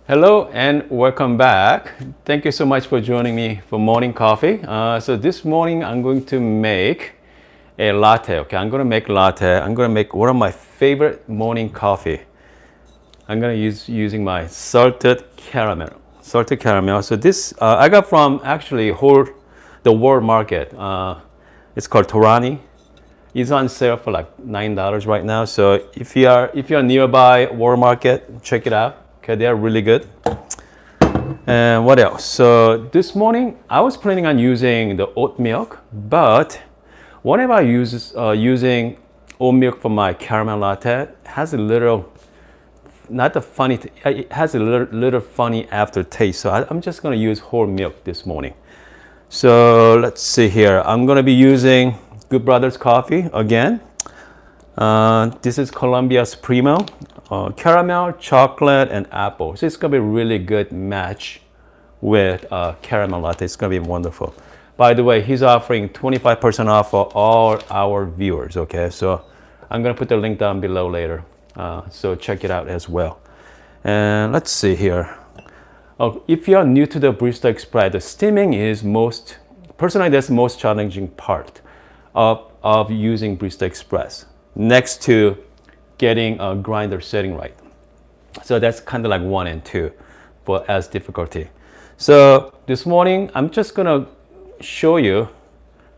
Hello and welcome back. Thank you so much for joining me for morning coffee. So this morning I'm going to make a latte. Okay, I'm going to make latte. I'm going to make one of my favorite morning coffee. I'm going to using my salted caramel. Salted caramel. So this I got from actually the world market. It's called Torani. It's on sale for like $9 right now. So if you're nearby world market, check it out. Okay, they are really good. And what else? So this morning I was planning on using the oat milk, but whenever I using oat milk for my caramel latte, it has a little, not the funny, it has a little funny aftertaste. So I'm just gonna use whole milk this morning. So let's see here. I'm gonna be using Good Brothers coffee again. This is Columbia Supremo. Caramel, chocolate, and apple. So it's gonna be a really good match with caramel latte. It's gonna be wonderful. By the way, he's offering 25% off for all our viewers, okay? So I'm gonna put the link down below later. So check it out as well. And let's see here. If you're new to the Barista Express, the steaming is personally that's the most challenging part of using Barista Express, next to getting a grinder setting right. So that's kind of like 1 and 2 for as difficulty. So this morning, I'm just gonna show you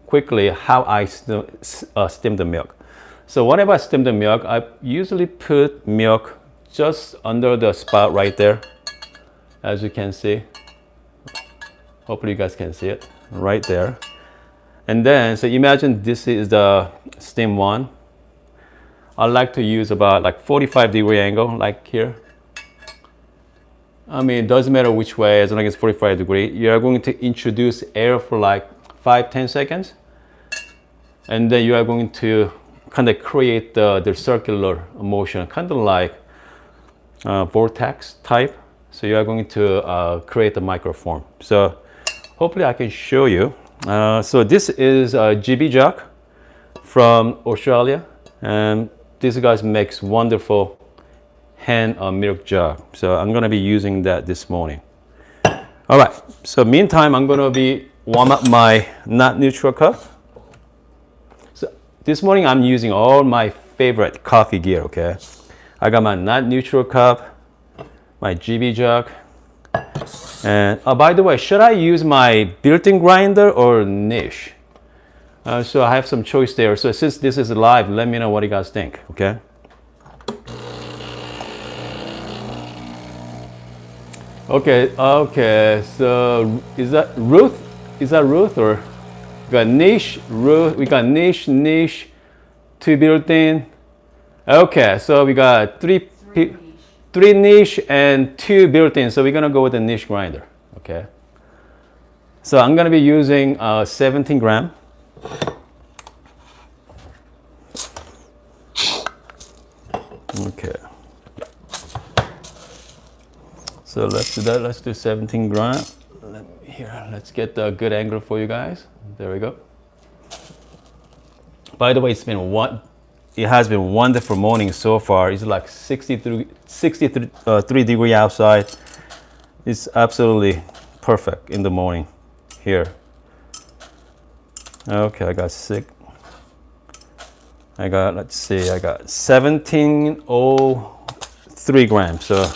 quickly how I steam the milk. So whenever I steam the milk, I usually put milk just under the spout right there, as you can see. Hopefully you guys can see it, right there. And then, so imagine this is the steam one. I like to use about like 45-degree angle, like here. I mean, it doesn't matter which way, as long as it's 45 degree. You are going to introduce air for like 5-10 seconds. And then you are going to kind of create the circular motion, kind of like vortex type. So you are going to create the microform. So hopefully I can show you. So this is a GB jug from Australia. And these guys makes wonderful hand milk jug. So I'm gonna be using that this morning. All right, so meantime, I'm gonna be warm up my not neutral cup. So this morning I'm using all my favorite coffee gear, okay? I got my not neutral cup, my GB jug, and by the way, should I use my built-in grinder or niche? So I have some choice there. So since this is live, let me know what you guys think, okay? Okay, so is that Ruth? Is that Ruth or? We got niche, Ruth, we got niche, 2 built-in. Okay, so we got three niche and 2 built-in. So we're gonna go with the niche grinder, okay? So I'm gonna be using 17 gram. Okay, so let's do that. Let's do 17 gram. Let's get a good angle for you guys. There we go. By the way, it has been wonderful morning so far. It's like 63 degree outside. It's absolutely perfect in the morning here. Okay, I got let's see, I got 1703 grams. So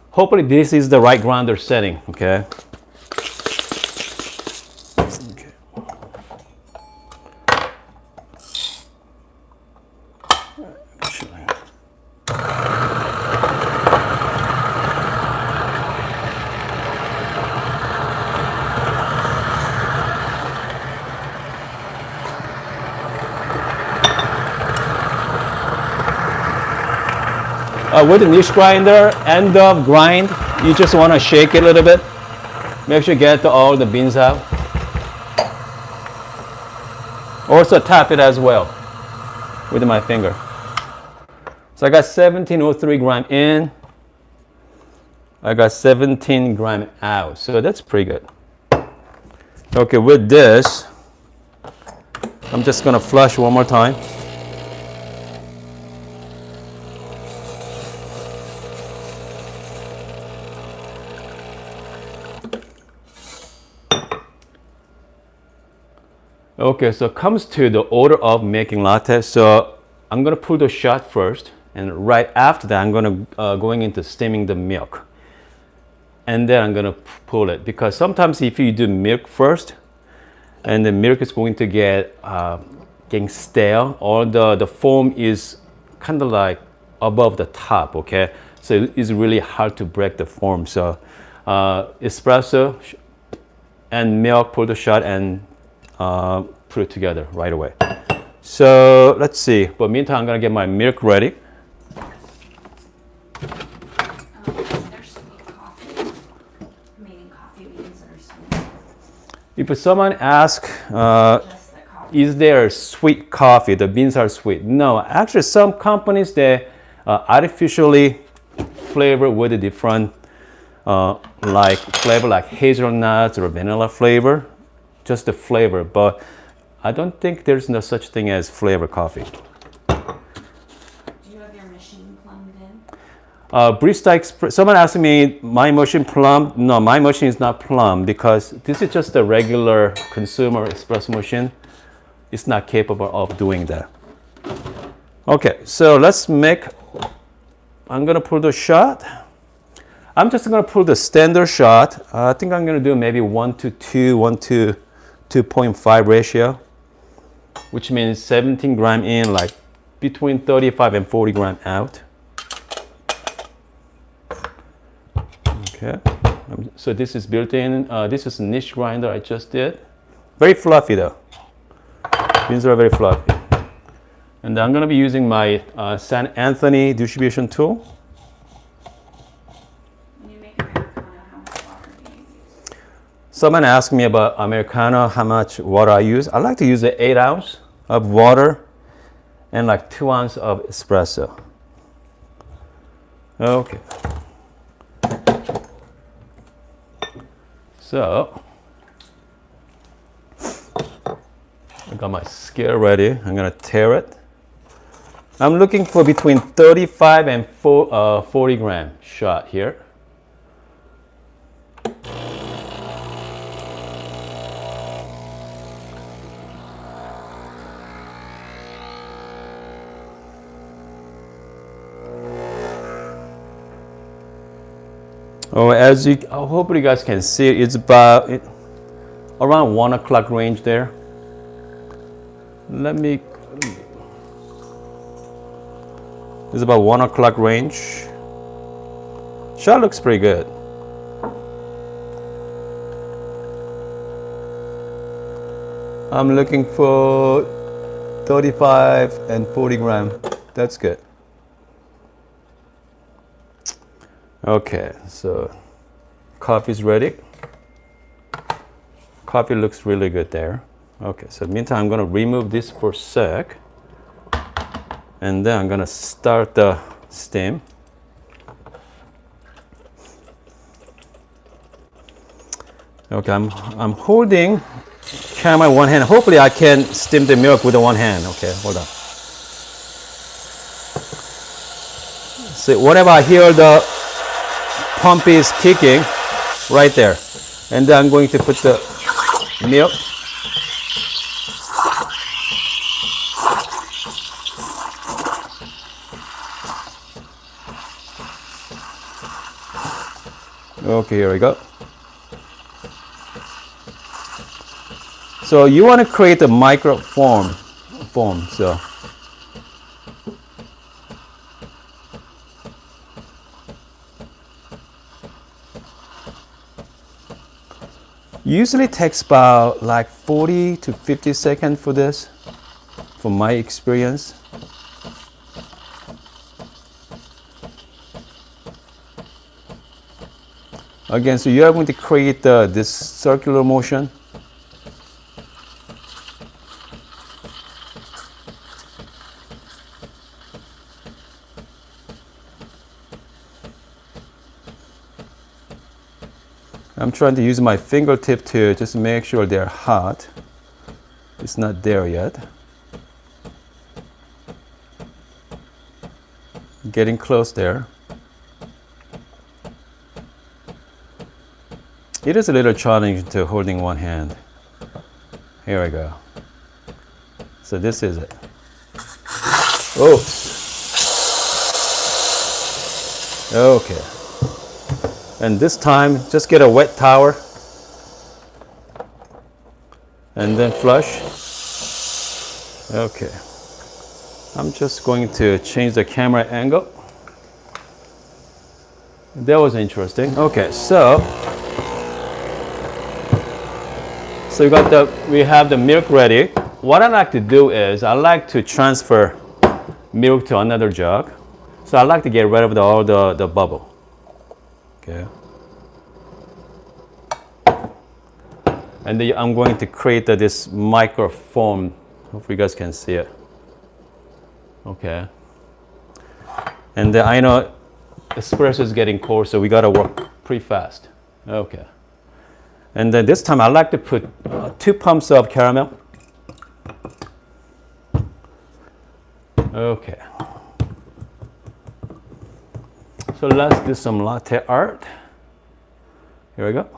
hopefully this is the right grinder setting, okay? With the niche grinder, end of grind, you just want to shake it a little bit. Make sure you get all the beans out. Also tap it as well with my finger. So I got 1703 gram in. I got 17 gram out. So that's pretty good. Okay, with this, I'm just gonna flush one more time. Okay, so it comes to the order of making latte. So I'm gonna pull the shot first, and right after that, I'm gonna going into steaming the milk, and then I'm gonna pull it, because sometimes if you do milk first, and the milk is going to get getting stale, or the foam is kind of like above the top. Okay, so it's really hard to break the foam. So espresso and milk, pull the shot, and put it together right away. So let's see. But meantime, I'm gonna get my milk ready. There's sweet coffee. Making coffee beans that are sweet. If someone asks, Just the coffee. is there sweet coffee? The beans are sweet. No, actually, some companies they artificially flavor with a different like flavor, like hazelnuts or vanilla flavor, just the flavor. But I don't think there's no such thing as flavor coffee. Do you have your machine plumbed in? Barista Express. Someone asked me, my machine plumbed? No, my machine is not plumbed, because this is just a regular consumer espresso machine. It's not capable of doing that. Okay, so let's make. I'm gonna pull the shot. I'm just gonna pull the standard shot. I think I'm gonna do maybe 1 to 2, 1 to 2.5 ratio, which means 17 gram in, like between 35 and 40 gram out. Okay, so this is built in. This is a niche grinder I just did. Very fluffy though. Beans are very fluffy. And I'm gonna be using my San Anthony distribution tool. When you make Americano, how much water do you use? Someone asked me about Americano, how much water I use. I like to use 8 ounce of water and like 2 ounces of espresso. Okay. So, I got my scale ready. I'm gonna tare it. I'm looking for between 35 and 40 gram shot here. Oh, as you, hopefully you guys can see it, it's about around 1 o'clock range there. It's about 1 o'clock range. Shot looks pretty good. I'm looking for 35 and 40 gram. That's good. Okay, so coffee's ready. Coffee looks really good there. Okay, so meantime, I'm gonna remove this for a sec. And then I'm gonna start the steam. Okay, I'm holding camera in one hand. Hopefully I can steam the milk with the one hand. Okay, hold on. So whenever I hear the pump is kicking, right there. And then I'm going to put the milk. Okay, here we go. So you want to create a micro foam. So usually it takes about like 40 to 50 seconds for this, from my experience. Again, so you are going to create this circular motion. I'm trying to use my fingertip to just make sure they're hot. It's not there yet. Getting close there. It is a little challenging to holding one hand. Here we go. So this is it. Oh. Okay. And this time, just get a wet towel and then flush. Okay. I'm just going to change the camera angle. That was interesting. Okay, so we have the milk ready. What I like to do is I like to transfer milk to another jug. So I like to get rid of all the bubble. Okay. And then I'm going to create this microfoam. Hope you guys can see it. Okay. And then I know espresso is getting cold, so we gotta work pretty fast. Okay. And then this time I like to put 2 pumps of caramel. Okay. So let's do some latte art. Here we go.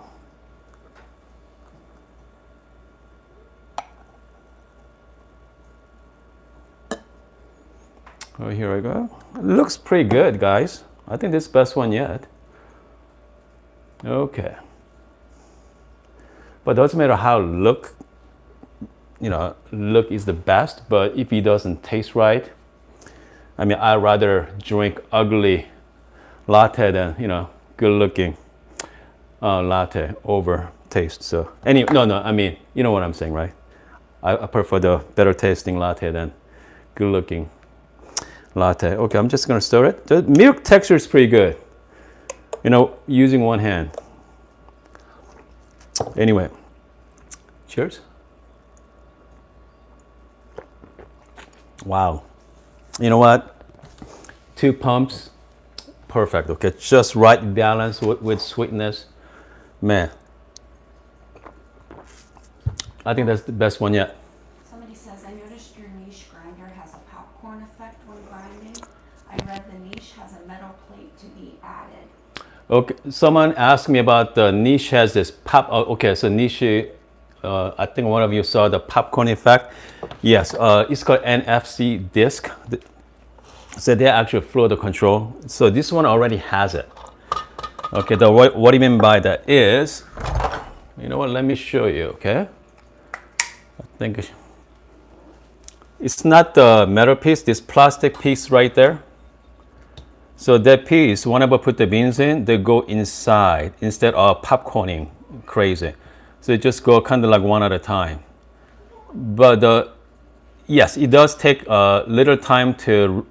Oh, here we go. It looks pretty good, guys. I think this is the best one yet. Okay. But it doesn't matter how look is the best, but if it doesn't taste right, I mean, I'd rather drink ugly latte than, good looking latte over taste. So anyway, I mean, you know what I'm saying, right? I prefer the better tasting latte than good looking latte. Okay, I'm just gonna stir it. The milk texture is pretty good, using one hand. Anyway, cheers. Wow. You know what? 2 pumps, perfect. Okay, just right balance with sweetness. Man, I think that's the best one yet. Somebody says, I noticed your niche grinder has a popcorn effect when grinding. I read the niche has a metal plate to be added. Okay, someone asked me about the niche has this pop. Okay, so niche, I think one of you saw the popcorn effect. Yes, it's called NFC disc. So they actually flow the control. So this one already has it. Okay, what do you mean by that is, you know what, let me show you, okay? I think it's not the metal piece, this plastic piece right there. So that piece, whenever I put the beans in, they go inside instead of popcorning crazy. So it just go kind of like one at a time. But yes, it does take a little time to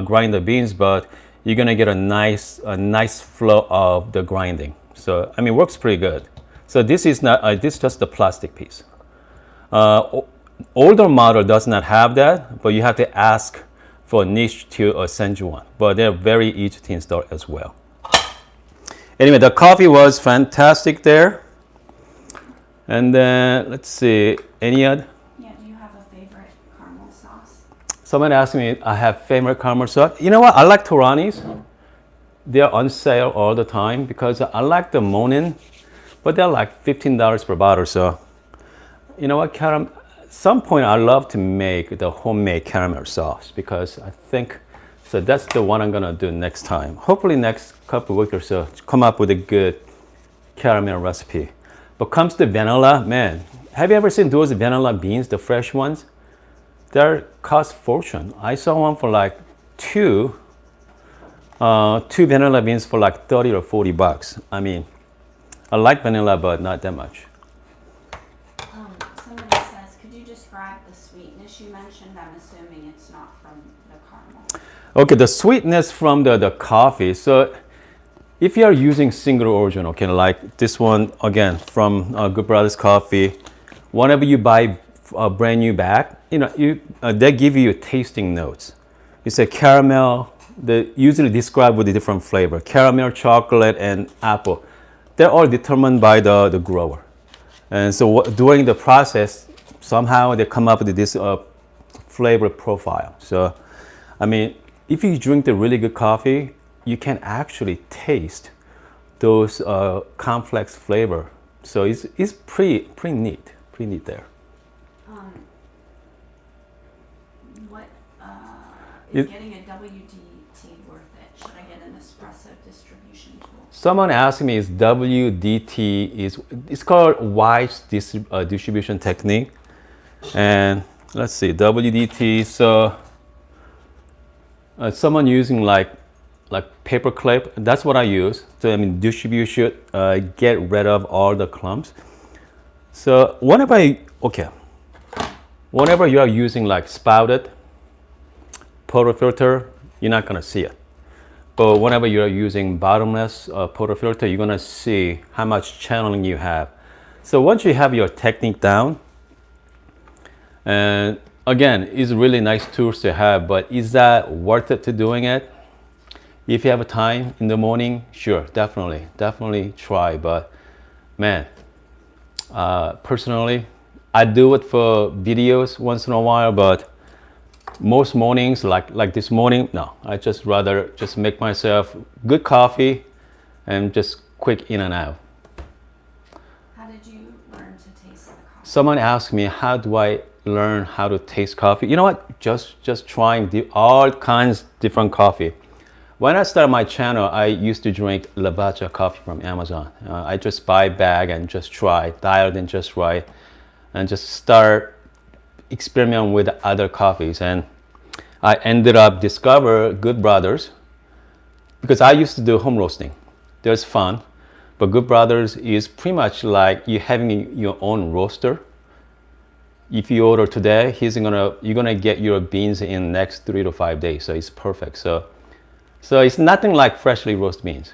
grind the beans, but you're gonna get a nice flow of the grinding. So I mean, works pretty good. So this is not this is just the plastic piece. Older model does not have that, but you have to ask for a niche to send you one. But they're very easy to install as well. Anyway, the coffee was fantastic there. And then let's see, any other? Yeah, do you have a favorite caramel sauce? Someone asked me, I have favorite caramel sauce. You know what? I like Torani's. They're on sale all the time because I like the Monin, but they're like $15 per bottle. So, you know what? At some point, I love to make the homemade caramel sauce because I think, so that's the one I'm gonna do next time. Hopefully next couple of weeks or so, come up with a good caramel recipe. But comes to vanilla, man, have you ever seen those vanilla beans, the fresh ones? They cost fortune. I saw one for like two vanilla beans for like 30 or 40 bucks. I mean, I like vanilla, but not that much. Somebody says, could you describe the sweetness you mentioned? I'm assuming it's not from the caramel. Okay, the sweetness from the coffee. So if you are using single origin, okay, like this one, again, from Good Brothers Coffee, whenever you buy a brand new bag, they give you tasting notes. You say caramel, they usually describe with a different flavor. Caramel, chocolate, and apple. They're all determined by the grower. And so during the process, somehow they come up with this flavor profile. So, I mean, if you drink the really good coffee, you can actually taste those complex flavor. So it's pretty neat there. Is It- getting a WDT worth it? Should I get an espresso distribution tool? Someone asked me, is WDT it's called wise distribution technique, and let's see, WDT. So someone using like paper clip. That's what I use. So I mean, distribution, get rid of all the clumps. So whenever you are using like spouted portafilter, you're not gonna see it. But whenever you're using bottomless portafilter, you're gonna see how much channeling you have. So once you have your technique down, and again, it's really nice tools to have, but is that worth it to doing it? If you have a time in the morning, sure, definitely try. But man, personally, I do it for videos once in a while, but most mornings, like this morning, no. I just rather just make myself good coffee and just quick in and out. How did you learn to taste the coffee? Someone asked me, how do I learn how to taste coffee? You know what? Just trying all kinds different coffee. When I started my channel, I used to drink Lavazza coffee from Amazon. I just buy a bag and just try, dialed in just right, and just start experimenting with other coffees. And I ended up discover Good Brothers, because I used to do home roasting. There's fun, but Good Brothers is pretty much like you having your own roaster. If you order today, you're gonna get your beans in next 3 to 5 days. So it's perfect. So it's nothing like freshly roasted beans.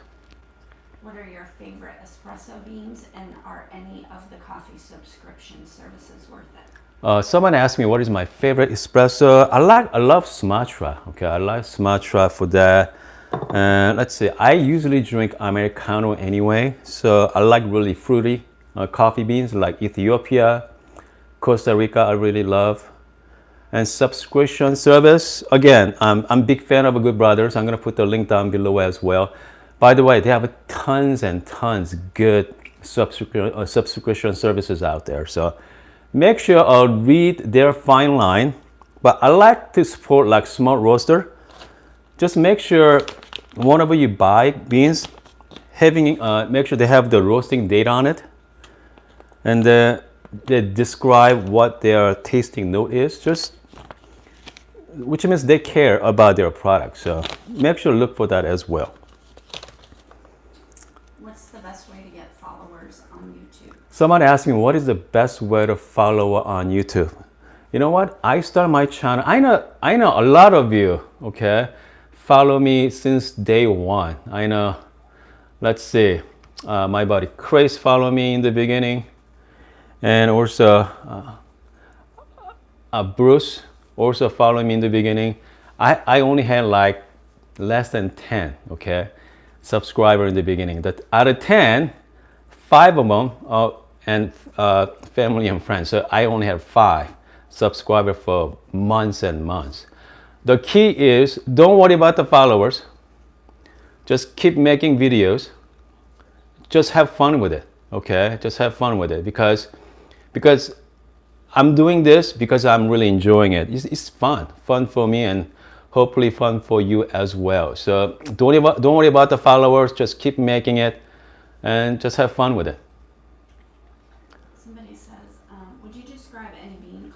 What are your favorite espresso beans, and are any of the coffee subscription services worth it? Someone asked me what is my favorite espresso. I love Sumatra. Okay, I like Sumatra for that. And let's see, I usually drink Americano anyway, so I like really fruity coffee beans like Ethiopia, Costa Rica. I really love. And subscription service, again, I'm a big fan of Good Brothers. I'm gonna put the link down below as well. By the way, they have tons and tons good subscription services out there. So make sure I'll read their fine line. But I like to support like small roaster. Just make sure whenever you buy beans, make sure they have the roasting date on it, and they describe what their tasting note is. Which means they care about their product. So make sure to look for that as well. What's the best way to get followers on YouTube? Someone asked me, what is the best way to follow on YouTube? You know what? I started my channel. I know a lot of you, okay, follow me since day one. I know, let's see, my buddy Chris followed me in the beginning, and also Bruce also followed me in the beginning. I only had like less than 10, okay, subscribers in the beginning. That out of 10, 5 of them are and family and friends. So I only have 5 subscribers for months and months. The key is don't worry about the followers. Just keep making videos. Just have fun with it, okay? Just have fun with it because I'm doing this because I'm really enjoying it. It's fun for me, and hopefully fun for you as well. So don't worry about the followers. Just keep making it, and just have fun with it. Somebody says, would you describe any bean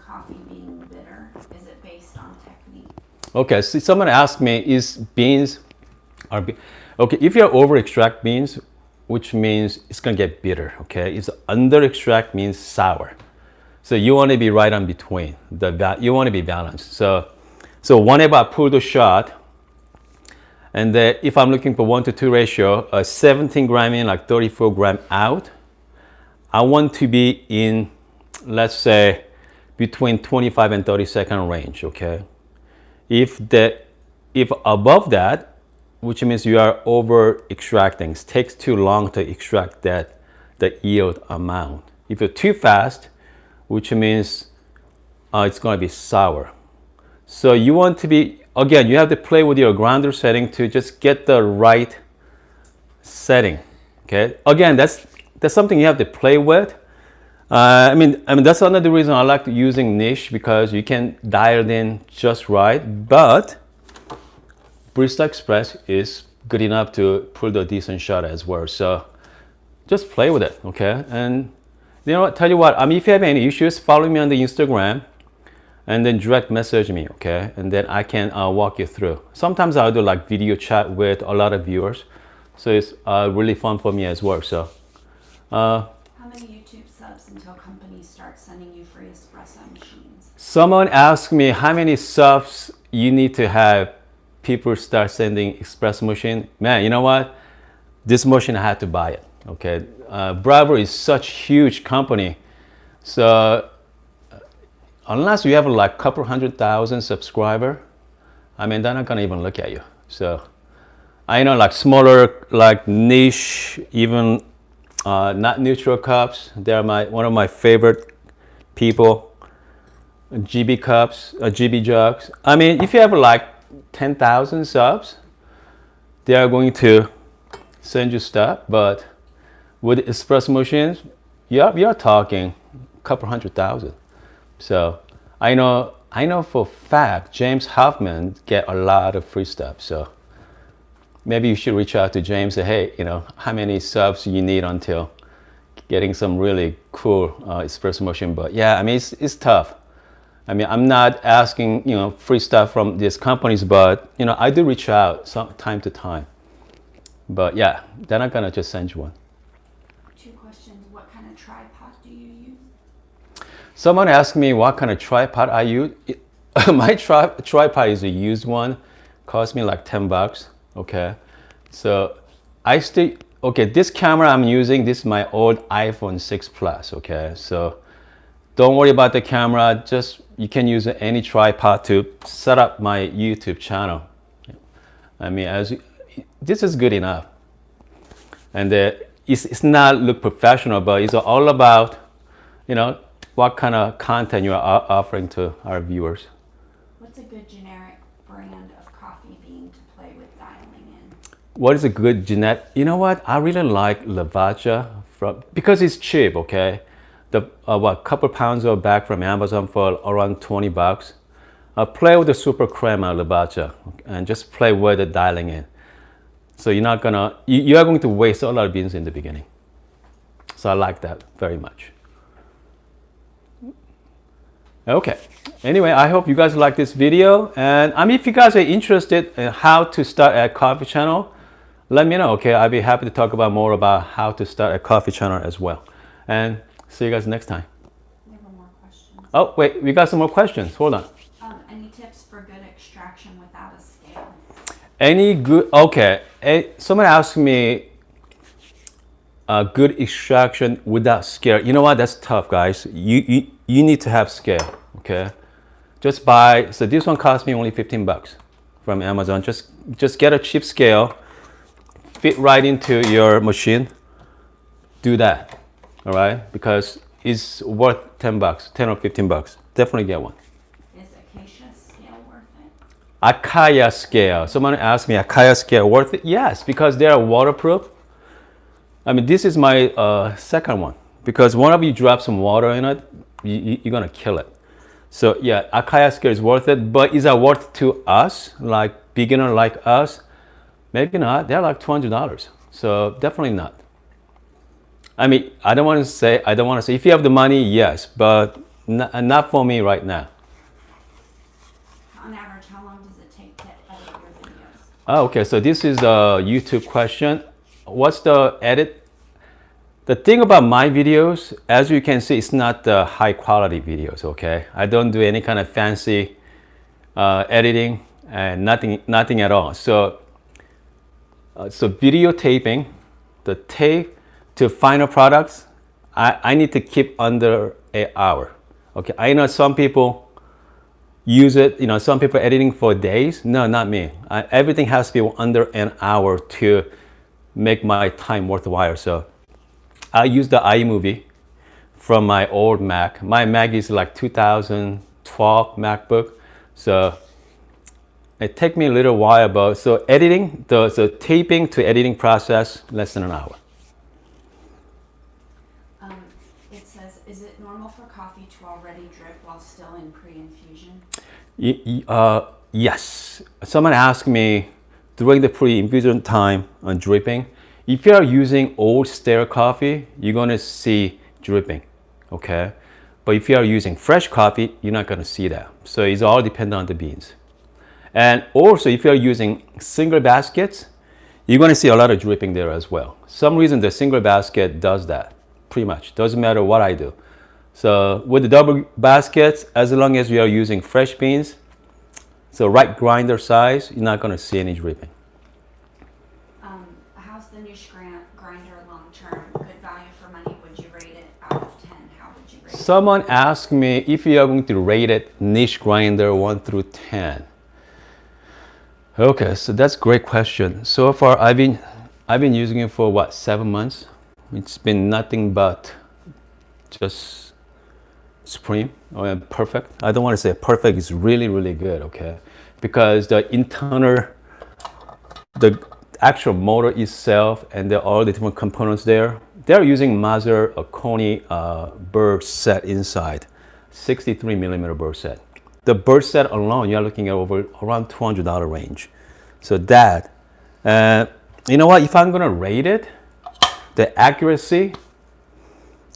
coffee being bitter? Is it based on technique? Okay, so someone asked me, okay, if you over extract beans, which means it's gonna get bitter, okay? If under extract means sour. So you wanna be right on between. You wanna be balanced. So whenever I pull the shot, and if I'm looking for 1-to-2 ratio, 17 gram in, like 34 gram out, I want to be in, let's say, between 25 and 30 second range, okay? If above that, which means you are over extracting, it takes too long to extract the yield amount. If you're too fast, which means it's gonna be sour. So you want to be, again, you have to play with your grinder setting to just get the right setting, okay? Again, that's something you have to play with. I mean that's another reason I like using niche, because you can dial it in just right. But Barista Express is good enough to pull the decent shot as well. So just play with it, okay? And you know what? Tell you what. If you have any issues, follow me on the Instagram, and then direct message me, okay? And then I can walk you through. Sometimes I'll do like video chat with a lot of viewers, so it's really fun for me as well. So. How many YouTube subs until companies start sending you free espresso machines? Someone asked me how many subs you need to have people start sending espresso machine. Man, you know what? This machine I had to buy it. Okay, Bravo is such huge company, so unless you have like a couple 100,000 subscriber, I mean they're not gonna even look at you. So I know like smaller, like niche, even not neutral cups. They're one of my favorite people. GB cups, GB jugs. I mean, if you have like 10,000 subs, they are going to send you stuff. But with espresso machines, you're talking a couple 100,000. So I know for a fact James Hoffman get a lot of free stuff. So maybe you should reach out to James and say, hey, you know, how many subs you need until getting some really cool espresso machine. But yeah, I mean, it's tough. I mean, I'm not asking, you know, free stuff from these companies, but, you know, I do reach out time to time. But yeah, they're not gonna just send you one. 2 questions. What kind of tripod do you use? Someone asked me what kind of tripod I use. My tripod is a used one, cost me like $10. Okay, so this camera I'm using, this is my old iPhone 6 Plus. Okay, so don't worry about the camera. Just you can use any tripod to set up my YouTube channel. I mean, this is good enough, and it's not look professional, but it's all about, you know, what kind of content you are offering to our viewers. What's a good generic brand of coffee bean to play with dialing in? What is a good generic? You know what? I really like Lavazza because it's cheap. Okay. The couple pounds of bag from Amazon for around $20. Play with the super crema Lavazza and just play with the dialing in. So you are going to waste a lot of beans in the beginning. So I like that very much. Okay. Anyway, I hope you guys like this video, and if you guys are interested in how to start a coffee channel, let me know. Okay, I'll be happy to talk about more about how to start a coffee channel as well. And see you guys next time. We have more questions. Oh, wait, we got some more questions. Hold on. Any tips for good extraction without a scale? Someone asked me good extraction without scale. You know what? That's tough, guys. You need to have scale. Okay, just buy. So this one cost me only $15 from Amazon. Just get a cheap scale, fit right into your machine. Do that. All right, because it's worth $10, 10 or $15. Definitely get one. Is Acacia scale worth it? Acacia scale. Someone asked me, Acacia scale worth it? Yes, because they are waterproof. I mean, this is my second one, because one of you drop some water in it, you're gonna kill it. So yeah, Acacia scale is worth it, but is it worth it to us, like beginner like us? Maybe not. They're like $200. So definitely not. I mean, I don't want to say if you have the money, yes, but not for me right now. On average, how long does it take to edit your videos? Oh, okay, so this is a YouTube question. What's the edit? The thing about my videos, as you can see, it's not the high quality videos, okay? I don't do any kind of fancy editing and nothing at all. So videotaping, the tape to final products, I need to keep under an hour. Okay, I know some people use it, you know, some people editing for days. No, not me. Everything has to be under an hour to make my time worthwhile. So I use the iMovie from my old Mac. My Mac is like 2012 MacBook. So it takes me a little while, but so editing, the taping to editing process, less than an hour. It says, is Yes. Someone asked me during the pre-infusion time on dripping. If you are using old stale coffee, you're gonna see dripping, okay? But if you are using fresh coffee, you're not gonna see that. So it's all dependent on the beans. And also, if you are using single baskets, you're gonna see a lot of dripping there as well. Some reason the single basket does that, pretty much. Doesn't matter what I do. So with the double baskets, as long as we are using fresh beans, so right grinder size, you're not gonna see any dripping. How's the niche grinder long term? Good value for money. Would you rate it out of 10? How would you rate it? Someone asked me if you are going to rate it niche grinder 1 through 10. Okay, so that's a great question. So far, I've been using it for what, 7 months? It's been nothing but just supreme or perfect. I don't want to say perfect. It's really, really good. Okay, because the internal, the actual motor itself, and all the different components there, they're using Mazzer Coney burr set inside, 63 millimeter burr set. The burr set alone, you're looking at around $200 range. So that, you know what? If I'm gonna rate it, the accuracy,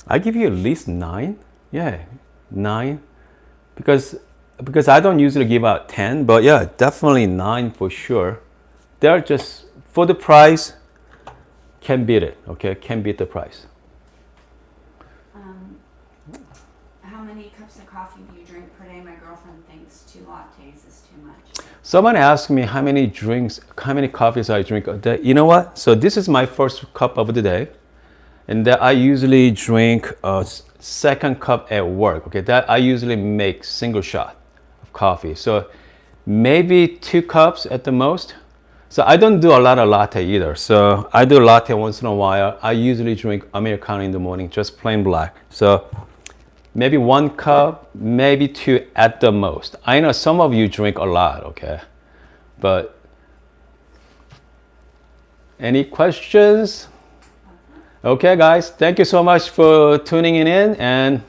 I give you at least 9. Yeah, 9, because I don't usually give out 10, but yeah, definitely 9 for sure. They're just for the price, can beat it. Okay, can beat the price. How many cups of coffee do you drink per day? My girlfriend thinks 2 lattes is too much. Someone asked me how many coffees I drink a day. You know what? So this is my first cup of the day, and that I usually drink a second cup at work. Okay, that I usually make single shot of coffee. So maybe 2 cups at the most. So I don't do a lot of latte either. So I do latte once in a while. I usually drink Americano in the morning, just plain black. So maybe 1 cup, maybe 2 at the most. I know some of you drink a lot, okay? But any questions? Okay, guys, thank you so much for tuning in. And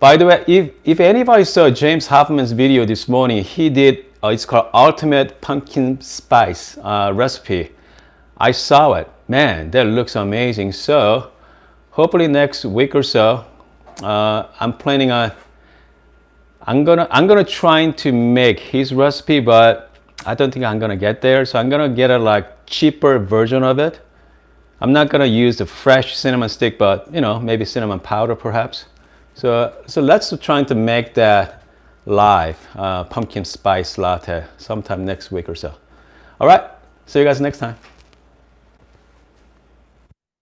by the way, if anybody saw James Hoffman's video this morning, he did, it's called Ultimate Pumpkin Spice recipe. I saw it. Man, that looks amazing. So hopefully next week or so, I'm planning on, I'm gonna try to make his recipe, but I don't think I'm gonna get there. So I'm gonna get a like cheaper version of it. I'm not gonna use the fresh cinnamon stick, but you know, maybe cinnamon powder perhaps. So let's try to make that live pumpkin spice latte sometime next week or so. All right, see you guys next time.